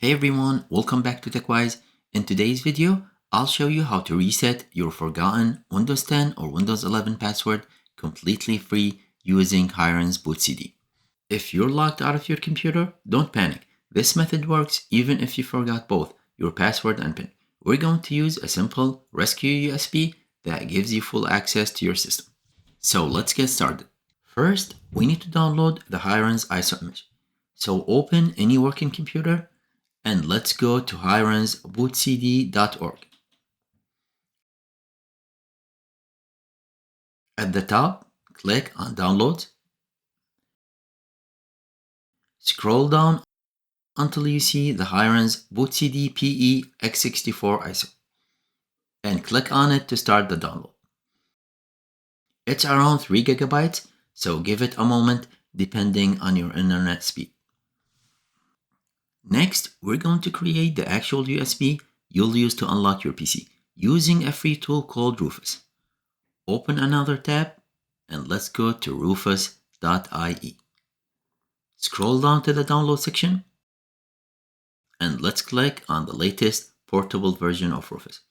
Hey everyone, welcome back to TechWise. In today's video, I'll show you how to reset your forgotten Windows 10 or Windows 11 password completely free using Hiren's BootCD. If you're locked out of your computer, don't panic. This method works even if you forgot both your password and PIN. We're going to use a simple rescue USB that gives you full access to your system. So let's get started. First, we need to download the Hiren's ISO image. So open any working computer and let's go to Hiren's bootcd.org. At the top, click on Downloads. Scroll down until you see the Hiren's bootcd PE x64 ISO and click on it to start the download. It's around 3 GB, so give it a moment depending on your internet speed. Next, we're going to create the actual USB you'll use to unlock your PC using a free tool called Rufus. Open another tab and let's go to rufus.ie. Scroll down to the download section and let's click on the latest portable version of Rufus.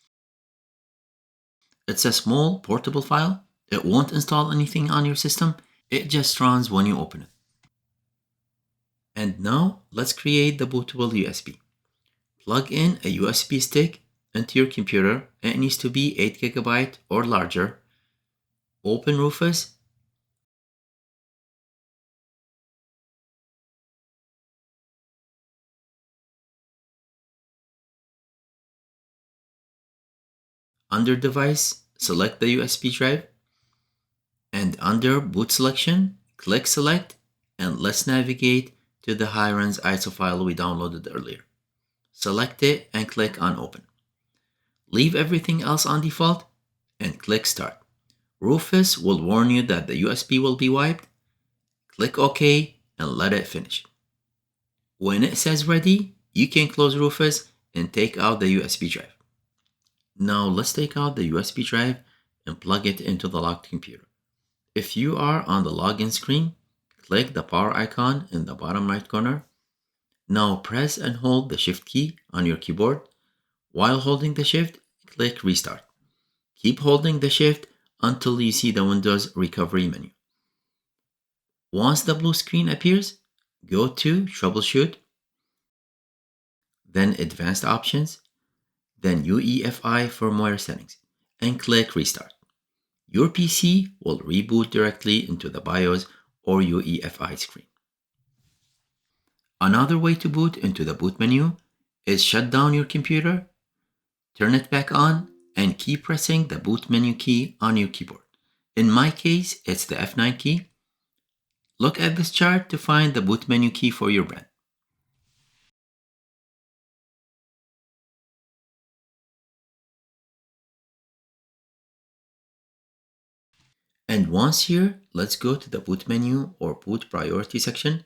It's a small portable file. It won't install anything on your system. It just runs when you open it. And now let's create the bootable USB. Plug in a USB stick into your computer. It needs to be 8 GB or larger. Open Rufus. Under Device, select the USB drive. And under Boot Selection, click Select, and let's navigate to the Hiren's ISO file we downloaded earlier. Select it and click on Open. Leave everything else on default and click Start. Rufus will warn you that the USB will be wiped. Click OK and let it finish. When it says ready, you can close Rufus and take out the USB drive. Now let's take out the USB drive and plug it into the locked computer. If you are on the login screen, click the power icon in the bottom right corner. Now press and hold the Shift key on your keyboard. While holding the Shift, click Restart. Keep holding the Shift until you see the Windows Recovery menu. Once the blue screen appears, go to Troubleshoot, then Advanced Options, then UEFI Firmware Settings, and click Restart. Your PC will reboot directly into the BIOS or UEFI screen. Another way to boot into the boot menu is shut down your computer, turn it back on, and keep pressing the boot menu key on your keyboard. In my case, it's the F9 key. Look at this chart to find the boot menu key for your brand. And once here, let's go to the boot menu or boot priority section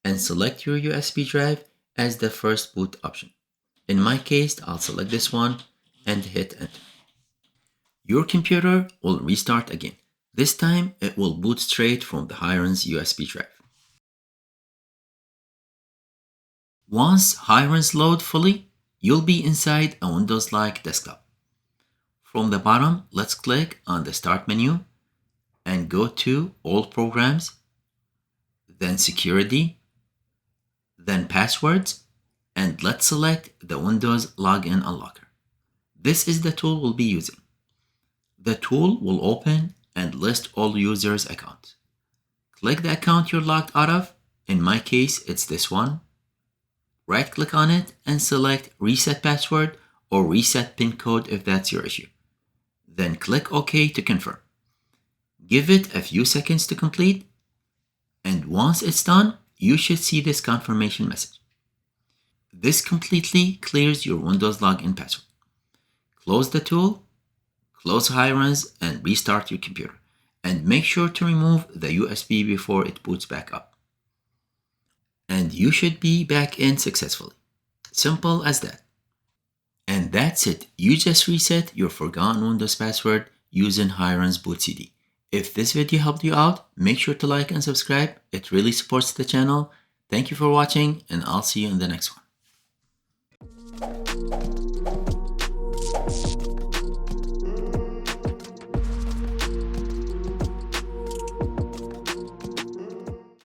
and select your USB drive as the first boot option. In my case, I'll select this one and hit enter. Your computer will restart again. This time, it will boot straight from the Hiren's USB drive. Once Hiren's load fully, you'll be inside a Windows-like desktop. From the bottom, let's click on the Start menu and go to All Programs, then Security, then Passwords, and let's select the Windows Login Unlocker. This is the tool we'll be using. The tool will open and list all users' accounts. Click the account you're logged out of. In my case, it's this one. Right-click on it and select Reset Password or Reset PIN code if that's your issue. Then click OK to confirm. Give it a few seconds to complete, and once it's done, you should see this confirmation message. This completely clears your Windows login password. Close the tool, close Hiren's, and restart your computer. And make sure to remove the USB before it boots back up. And you should be back in successfully. Simple as that. And that's it. You just reset your forgotten Windows password using Hiren's BootCD. If this video helped you out, make sure to like and subscribe. It really supports the channel. Thank you for watching, and I'll see you in the next one.